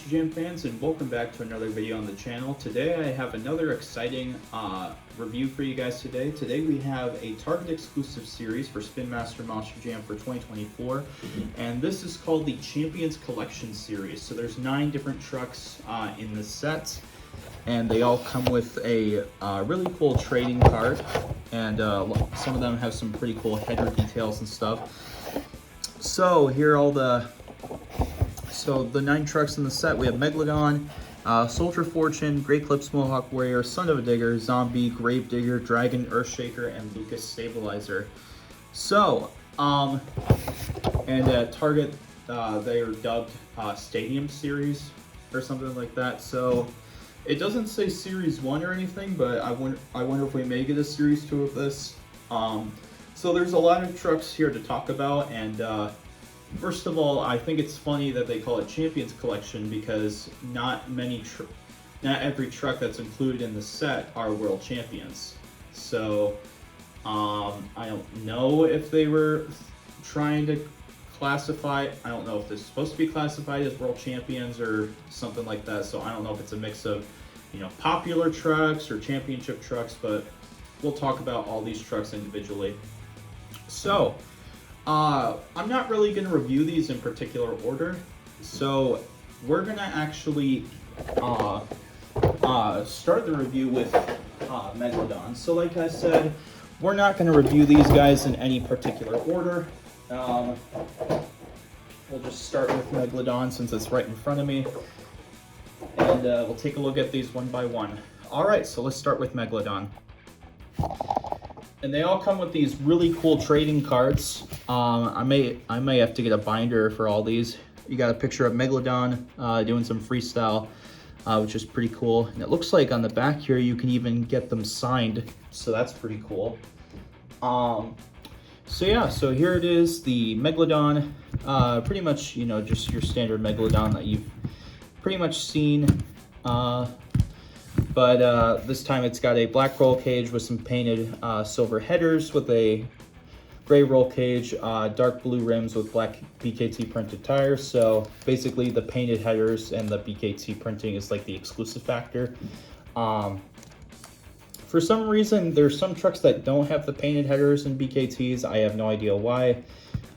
Jam fans, and welcome back to another video on the channel. Today I have another exciting review for you guys today. Today we have a Target exclusive series for Spin Master Monster Jam for 2024, and this is called the Champions Collection series. So there's 9 different trucks in the set, and they all come with a really cool trading card, and some of them have some pretty cool header details and stuff. So here are all the 9 trucks in the set. We have Megalodon, Soldier Fortune, Great Clips Mohawk Warrior, Son of a Digger, Zombie, Grave Digger, Dragon, Earthshaker, and Lucas Stabilizer. So, and at Target, they are dubbed Stadium Series or something like that. So it doesn't say Series 1 or anything, but I wonder if we may get a Series 2 of this. So there's a lot of trucks here to talk about, and first of all, I think it's funny that they call it Champions Collection because not every truck that's included in the set are world champions. So I don't know if they were trying to classify. I don't know if this is supposed to be classified as world champions or something like that. So I don't know if it's a mix of, popular trucks or championship trucks. But we'll talk about all these trucks individually. So I'm not really going to review these in particular order, so we're going to actually start the review with Megalodon. So like I said, we're not going to review these guys in any particular order. We'll just start with Megalodon since it's right in front of me, and we'll take a look at these one by one. Alright, so let's start with Megalodon. And they all come with these really cool trading cards. I may have to get a binder for all these. You got a picture of Megalodon doing some freestyle, which is pretty cool. And it looks like on the back here you can even get them signed, so that's pretty cool. So yeah, so here it is, the Megalodon. Pretty much, just your standard Megalodon that you've pretty much seen. But this time it's got a black roll cage with some painted silver headers with a gray roll cage, dark blue rims with black BKT printed tires. So basically the painted headers and the BKT printing is like the exclusive factor. For some reason, there's some trucks that don't have the painted headers and BKTs. I have no idea why.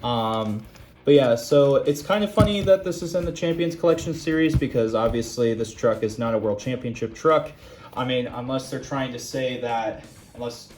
But yeah, so it's kind of funny that this is in the Champions Collection series because obviously this truck is not a World Championship truck. I mean, unless they're trying to say that, unless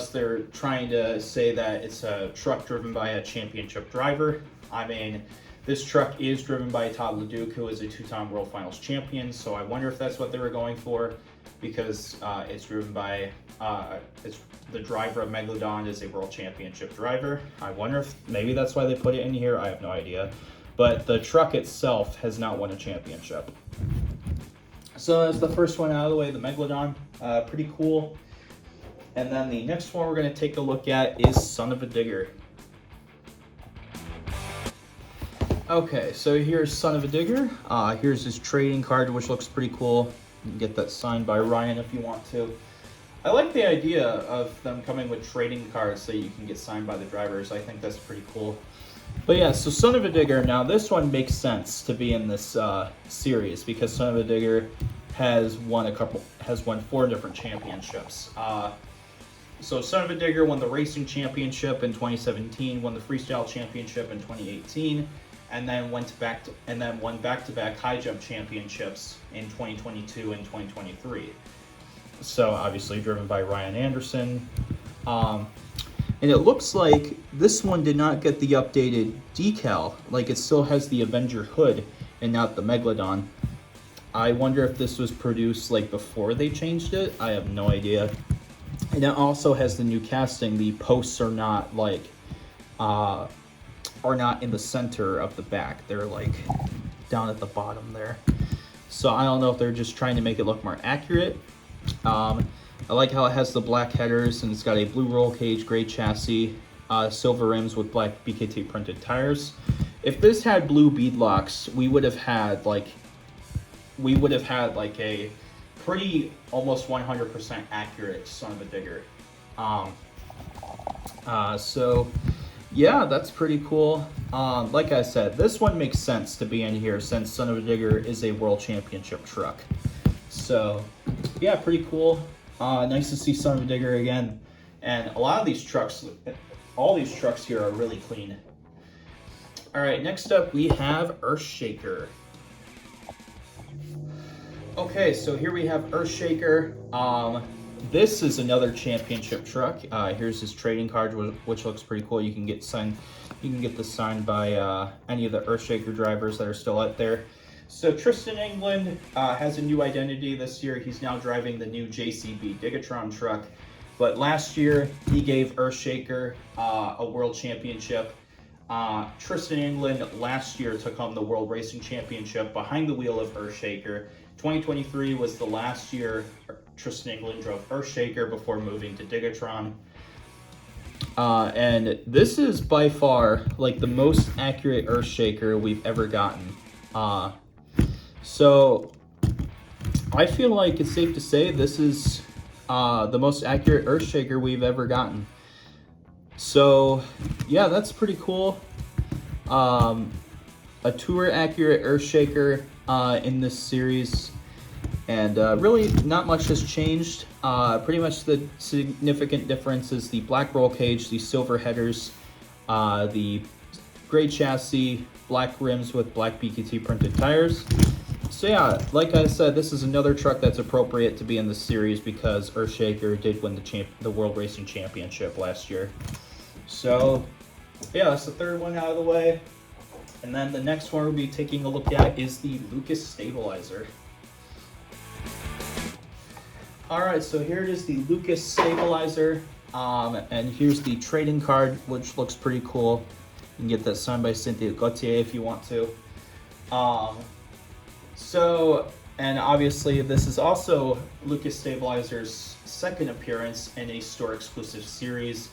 they're trying to say that it's a truck driven by a championship driver. I mean, this truck is driven by Todd LeDuc, who is a 2-time World Finals champion. So I wonder if that's what they were going for, because it's driven by the driver of Megalodon is a World Championship driver. I wonder if maybe that's why they put it in here. I have no idea. But the truck itself has not won a championship. So that's the first one out of the way, the Megalodon. Pretty cool. And then the next one we're going to take a look at is Son of a Digger. Okay, so here's Son of a Digger. Here's his trading card, which looks pretty cool. You can get that signed by Ryan if you want to. I like the idea of them coming with trading cards so you can get signed by the drivers. I think that's pretty cool. But yeah, so Son of a Digger. Now this one makes sense to be in this series because Son of a Digger has won 4 different championships. So Son of a Digger won the racing championship in 2017, won the freestyle championship in 2018, and then won back-to-back high jump championships in 2022 and 2023. So obviously driven by Ryan Anderson. And it looks like this one did not get the updated decal. Like, it still has the Avenger hood and not the Megalodon. I wonder if this was produced like before they changed it. I have no idea. And it also has the new casting. The posts are not like are not in the center of the back. They're like down at the bottom there. So I don't know if they're just trying to make it look more accurate. I like how it has the black headers and it's got a blue roll cage, gray chassis, silver rims with black BKT printed tires. If this had blue beadlocks, we would have had like a pretty almost 100% accurate Son of a Digger. So Yeah, that's pretty cool. Like I said, this one makes sense to be in here since Son of a Digger is a World Championship truck. So, yeah, pretty cool. Nice to see Son of a Digger again. And a lot of these trucks, all these trucks here are really clean. All right, next up we have Earthshaker. Okay, so here we have Earthshaker. This is another championship truck. Here's his trading card, which looks pretty cool. You can get signed. You can get this signed by any of the Earthshaker drivers that are still out there. So Tristan England has a new identity this year. He's now driving the new JCB Digatron truck. But last year he gave Earthshaker a world championship. Tristan England last year took home the World Racing Championship behind the wheel of Earthshaker. 2023 was the last year Tristan England drove Earthshaker before moving to Digatron. And this is by far like the most accurate Earthshaker we've ever gotten. So I feel like it's safe to say this is the most accurate Earthshaker we've ever gotten. So yeah, that's pretty cool. A tour accurate Earthshaker in this series, and really not much has changed. Pretty much the significant difference is the black roll cage, the silver headers, the gray chassis, black rims with black BKT printed tires. So yeah, like I said, this is another truck that's appropriate to be in the series because Earthshaker did win the World Racing Championship last year. So yeah, that's the third one out of the way. And then the next one we'll be taking a look at is the Lucas Stabilizer. Alright, so here it is, the Lucas Stabilizer. And here's the trading card, which looks pretty cool. You can get that signed by Cynthia Gauthier if you want to. And obviously this is also Lucas Stabilizer's second appearance in a store exclusive series.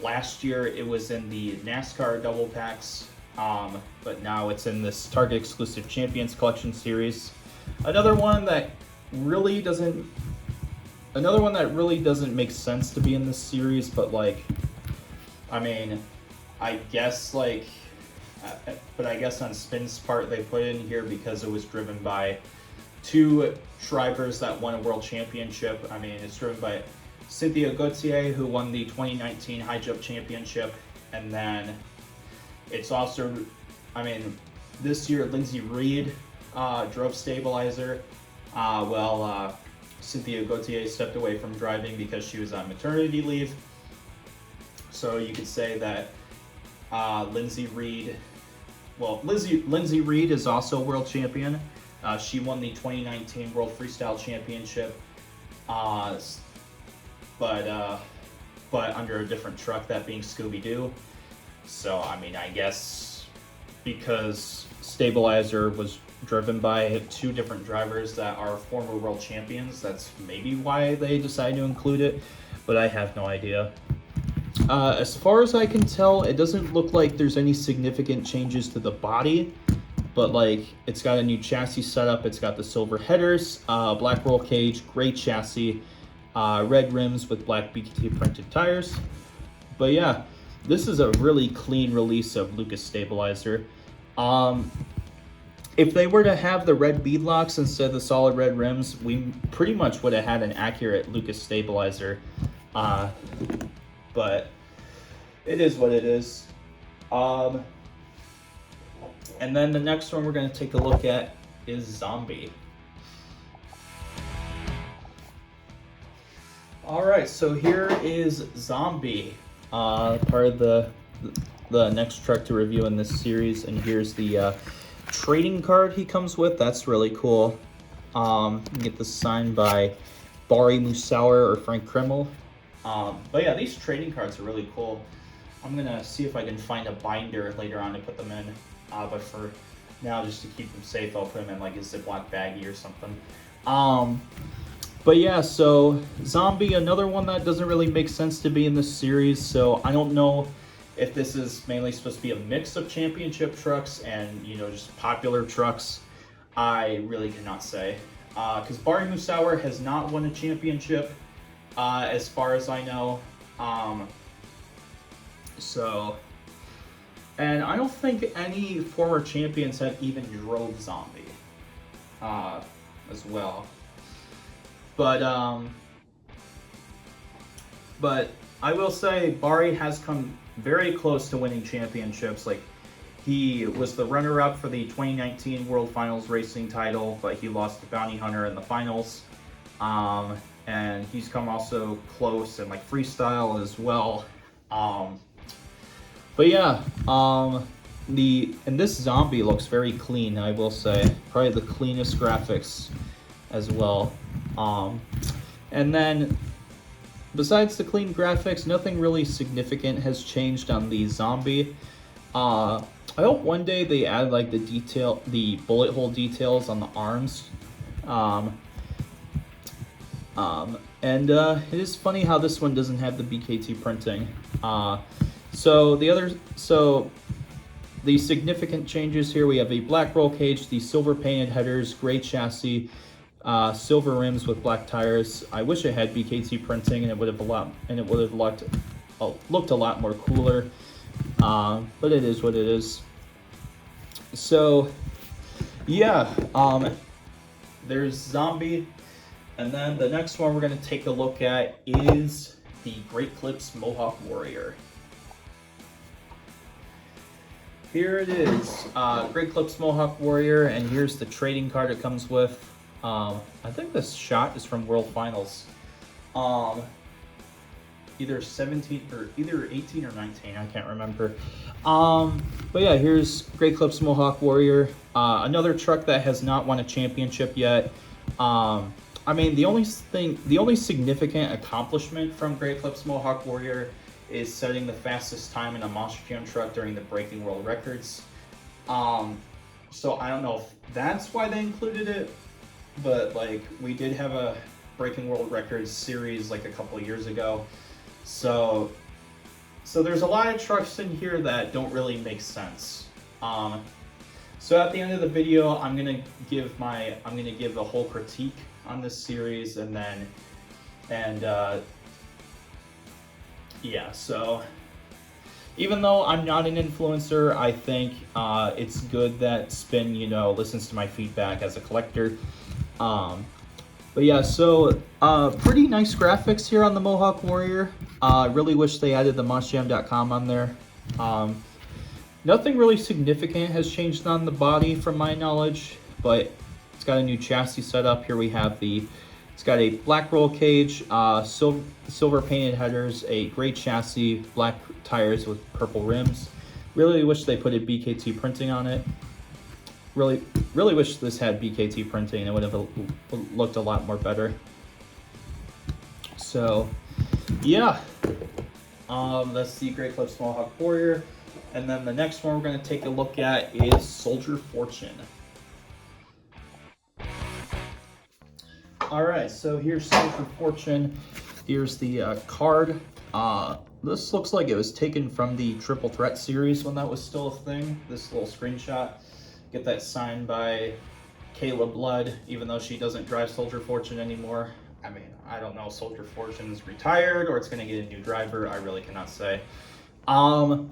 Last year it was in the NASCAR double packs, but now it's in this Target exclusive Champions Collection series. Another one that really doesn't make sense to be in this series, but like, I mean, I guess like, but I guess on Spin's part they put it in here because it was driven by two drivers that won a world championship. I mean, it's driven by Cynthia Gauthier, who won the 2019 High Jump Championship, and then it's also, I mean, this year Lindsay Reed drove Stabilizer. Cynthia Gauthier stepped away from driving because she was on maternity leave. So you could say that Lindsay Reed is also a world champion. She won the 2019 World Freestyle Championship. But under a different truck, that being Scooby-Doo. So, I mean, I guess because Stabilizer was driven by two different drivers that are former world champions, that's maybe why they decided to include it, but I have no idea. As far as I can tell, it doesn't look like there's any significant changes to the body, but like, it's got a new chassis setup, it's got the silver headers, black roll cage, gray chassis, red rims with black BKT printed tires. But yeah, this is a really clean release of Lucas Stabilizer. If they were to have the red beadlocks instead of the solid red rims, we pretty much would have had an accurate Lucas Stabilizer. But it is what it is. And then the next one we're going to take a look at is Zombie. Alright, so here is Zombie, part of the next truck to review in this series, and here's the trading card he comes with. That's really cool. You can get this signed by Bari Musauer or Frank Krimmel. But yeah, these trading cards are really cool. I'm gonna see if I can find a binder later on to put them in, but for now, just to keep them safe, I'll put them in like a Ziploc baggie or something. But yeah, so Zombie, another one that doesn't really make sense to be in this series, so I don't know if this is mainly supposed to be a mix of championship trucks and, you know, just popular trucks. I really cannot say. Because Bari Musauer has not won a championship, as far as I know. So, And I don't think any former champions have even drove Zombie as well. But I will say Bari has come very close to winning championships. Like, he was the runner-up for the 2019 World Finals Racing title, but he lost to Bounty Hunter in the finals. And he's come also close in like freestyle as well. But yeah, and this Zombie looks very clean, I will say. Probably the cleanest graphics as well. And then besides the clean graphics, nothing really significant has changed on the Zombie. I hope one day they add like the bullet hole details on the arms. And it is funny how this one doesn't have the BKT printing. So the significant changes here, we have a black roll cage, the silver painted headers, gray chassis, silver rims with black tires. I wish it had BKT printing, and it would have looked a lot more cooler. But it is what it is. So yeah, there's Zombie, and then the next one we're going to take a look at is the Great Clips Mohawk Warrior. Here it is, Great Clips Mohawk Warrior, and here's the trading card it comes with. I think this shot is from World Finals. Either 17 or either 18 or 19, I can't remember. But yeah, here's Great Clips Mohawk Warrior. Another truck that has not won a championship yet. I mean, the only significant accomplishment from Great Clips Mohawk Warrior is setting the fastest time in a Monster Jam truck during the Breaking World Records. So I don't know if that's why they included it, but like, we did have a Breaking World Records series like a couple of years ago. So there's a lot of trucks in here that don't really make sense. So at the end of the video, I'm gonna give a whole critique on this series, yeah, so even though I'm not an influencer, I think it's good that Spin, listens to my feedback as a collector. But yeah, so pretty nice graphics here on the Mohawk Warrior. I really wish they added the monsterjam.com on there. Nothing really significant has changed on the body from my knowledge, but it's got a new chassis setup. Here we have it's got a black roll cage, silver painted headers, a gray chassis, black tires with purple rims. Really wish they put a BKT printing on it. Really wish this had BKT printing. It would have looked a lot more better. So yeah, that's the Great Clips Mohawk Warrior. And then the next one we're going to take a look at is Soldier Fortune. Alright, so here's Soldier Fortune. Here's the card. This looks like it was taken from the Triple Threat series when that was still a thing. This little screenshot. Get that signed by Kayla Blood, even though she doesn't drive Soldier Fortune anymore. I mean, I don't know if Soldier Fortune's retired or it's going to get a new driver. I really cannot say. But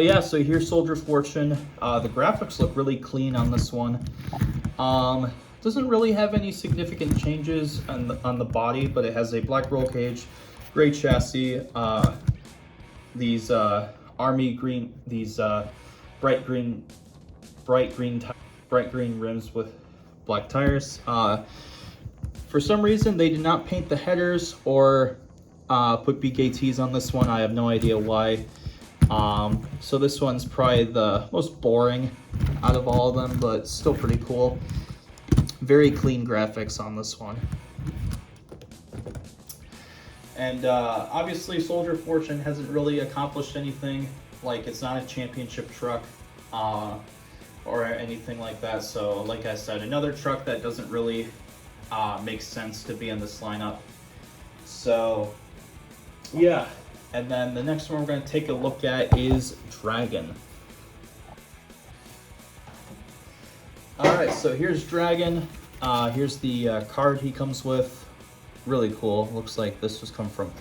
yeah, so here's Soldier Fortune. The graphics look really clean on this one. Doesn't really have any significant changes on the body, but it has a black roll cage, gray chassis, these army green, these bright green rims with black tires. For some reason, they did not paint the headers or put BKTs on this one. I have no idea why. So this one's probably the most boring out of all of them, but still pretty cool. Very clean graphics on this one. And obviously Soldier Fortune hasn't really accomplished anything. Like, it's not a championship truck or anything like that. So like I said, another truck that doesn't really make sense to be in this lineup. So yeah. And then the next one we're going to take a look at is Dragon. Alright, so here's Dragon. Here's the card he comes with. Really cool. Looks like this was come from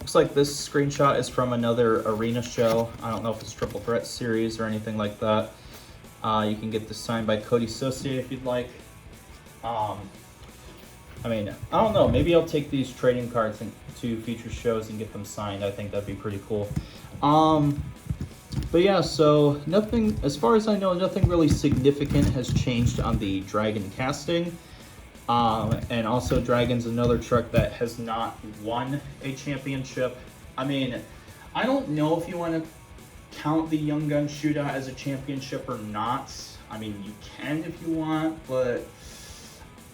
Looks like this screenshot is from another arena show. I don't know if it's Triple Threat Series or anything like that. You can get this signed by Cody Saucier if you'd like. I mean, I don't know. Maybe I'll take these trading cards to future shows and get them signed. I think that'd be pretty cool. But yeah, so nothing, as far as I know, nothing really significant has changed on the Dragon casting. And also Dragon's another truck that has not won a championship. I mean, I don't know if you want to count the Young Gun Shootout as a championship or not. I mean, you can if you want, but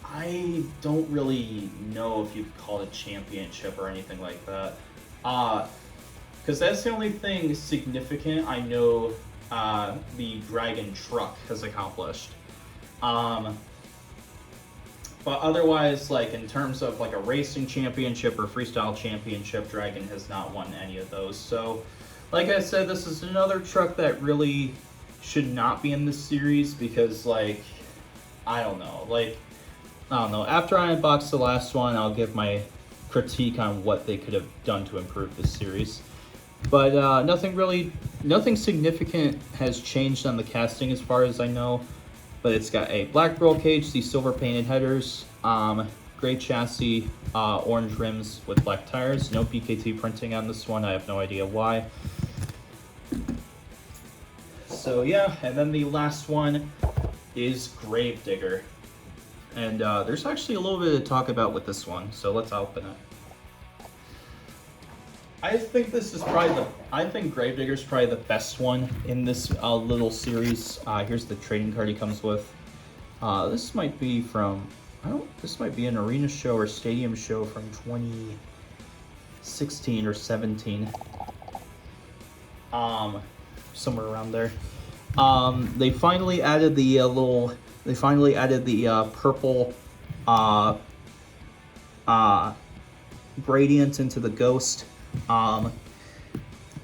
I don't really know if you could call it a championship or anything like that. Because that's the only thing significant I know the Dragon truck has accomplished. But otherwise, like in terms of like a racing championship or freestyle championship, Dragon has not won any of those. So, like I said, this is another truck that really should not be in this series because, like, I don't know. After I unbox the last one, I'll give my critique on what they could have done to improve this series. But nothing significant has changed on the casting as far as I know. But it's got a black roll cage, these silver painted headers, gray chassis, orange rims with black tires. No PKT printing on this one. I have no idea why. So yeah, and then the last one is Gravedigger. And there's actually a little bit to talk about with this one, so let's open it. I think Gravedigger's probably the best one in this little series. Here's the trading card he comes with. This might be this might be an arena show or stadium show from 2016 or 17. Somewhere around there. They finally added the purple gradient into the Ghost. I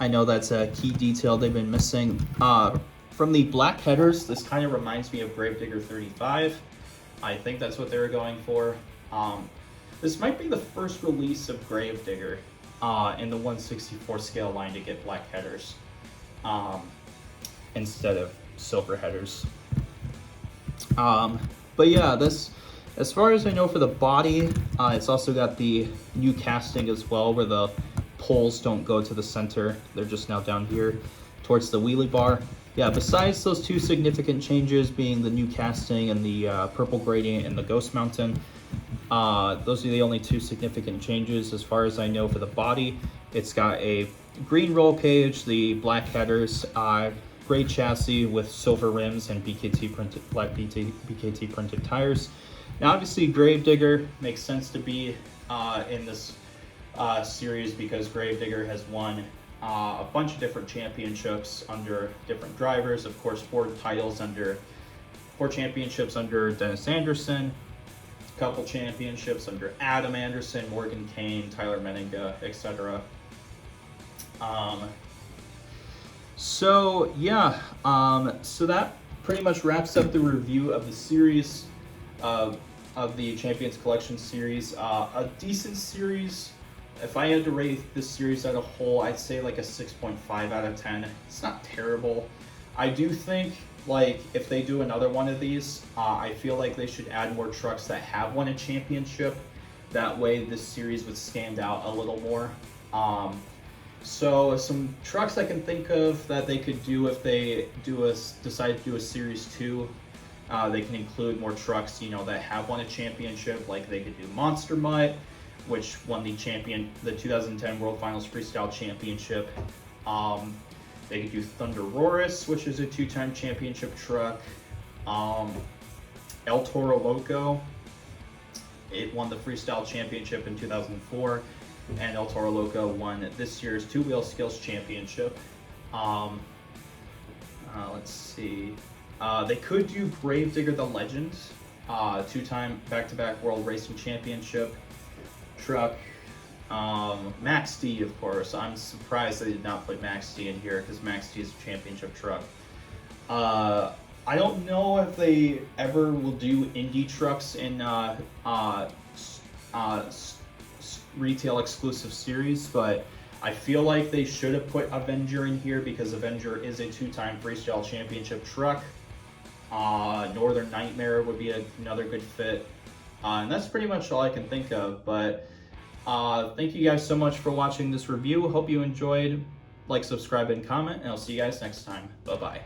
know that's a key detail they've been missing. From the black headers, this kind of reminds me of Gravedigger 35. I think that's what they were going for. This might be the first release of Gravedigger in the 1/64 scale line to get black headers instead of silver headers. But yeah, this, as far as I know for the body, it's also got the new casting as well, where the poles don't go to the center. They're just now down here towards the wheelie bar. Yeah, besides those two significant changes being the new casting and the purple gradient and the Ghost Mountain, those are the only two significant changes as far as I know for the body. It's got a green roll cage, the black headers, gray chassis with silver rims and black BKT printed tires. Now obviously Gravedigger makes sense to be in this series because Gravedigger has won a bunch of different championships under different drivers. Of course, four championships under Dennis Anderson, a couple championships under Adam Anderson, Morgan Kane, Tyler Menninga, etc. So yeah, so that pretty much wraps up the review of the series of the Champions Collection series. A decent series. If I had to rate this series as a whole, I'd say like a 6.5 out of 10. It's not terrible. I do think, like, if they do another one of these, I feel like they should add more trucks that have won a championship. That way this series would stand out a little more. So some trucks I can think of that they could do if they decide to do a Series 2. They can include more trucks, that have won a championship. Like they could do Monster Mutt, which won the 2010 World Finals Freestyle Championship. They could do Thunder Roris, which is a 2-time championship truck. El Toro Loco, it won the Freestyle Championship in 2004, and El Toro Loco won this year's Two Wheel Skills Championship. Let's see. They could do Gravedigger the Legend, 2-time back-to-back World Racing Championship truck. Max D, of course. I'm surprised they did not put Max D in here because Max D is a championship truck. I don't know if they ever will do Indy trucks in retail exclusive series, but I feel like they should have put Avenger in here because Avenger is a 2-time Freestyle Championship truck. Northern Nightmare would be another good fit. And that's pretty much all I can think of, but thank you guys so much for watching this review. Hope you enjoyed. Like, subscribe, and comment, and I'll see you guys next time. Bye-bye.